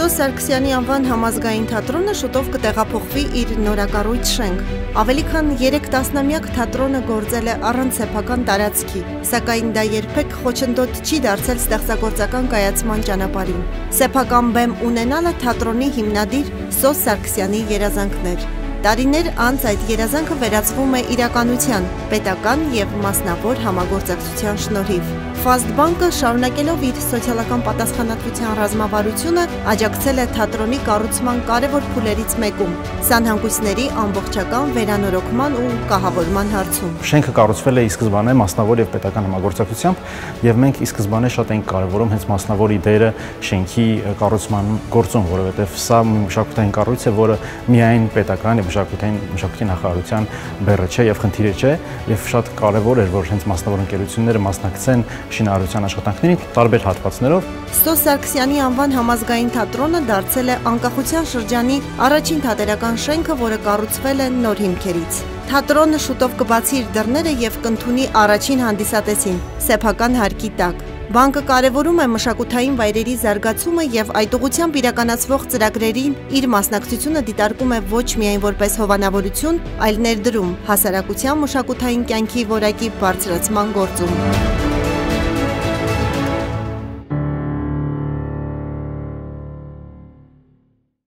Սո Սարգսյանի անվան համազգային թատրոնը շուտով կտեղափոխվի իր նորակառույց շենք։ Ավելի քան 3 տասնամյակ թատրոնը գործել է առանց սեփական տարածքի, սակայն դա երբեք խոչընդոտ չի դարձել ստեղծագործական կայացման ճանապարհին։ Սեփական բեմ ունենալը թատրոնի հիմնադիր Սո Սարգսյանի երազանքն էր։ Տարիներ անց այդ երազանքը վերածվում է իրականության, պետական և մասնավոր համագործակցության շնորհիվ։ Ֆաստ բանկը շարունակելով իր սոցիալական պատասխանատվության ռազմավարությունը աջակցել է թատրոնի կառուցման կարևոր փուլերից մեկում՝ սանհանգույցների ամբողջական վերանորոգման ու կահավորման հարցում։ Շենքը կառուցվել է ի սկզբանե մասնավոր և պետական համագործակցությամբ, և մենք ի սկզբանե շատ էինք կարևորում հենց մասնավորի դերը շենքի կառուցման գործում, որովհետև սա մշակութային կառույց է, որը միայն պետական և մշակույթի նախարարության բեռը չէ և խնդիրը չէ, և շատ կարևոր էր, որ հենց մասնավոր ընկերությունները մասնակցեն շինարարության աշխատանքներին տարբեր հատվածներով։ Սո Սարգսյանի անվան համազգային թատրոնը դարձել է անկախության շրջանի առաջին թատերական շենքը, որը կառուցվել է նոր հիմքերից։ Թատրոնը շուտով կբացի իր դռները և կընդունի առաջին հանդիսատեսին՝ սեփական հարկի տակ։ Բանկը կարևորում է մշակութային վայրերի զարգացումը և այդ ուղղությամբ իրականացվող ծրագրերին իր մասնակցությունը դիտարկում է ոչ միայն որպես հովանավորություն, այլ ներդրում հասարակության մշակութային կյանքի որակի բարձրացման գործում։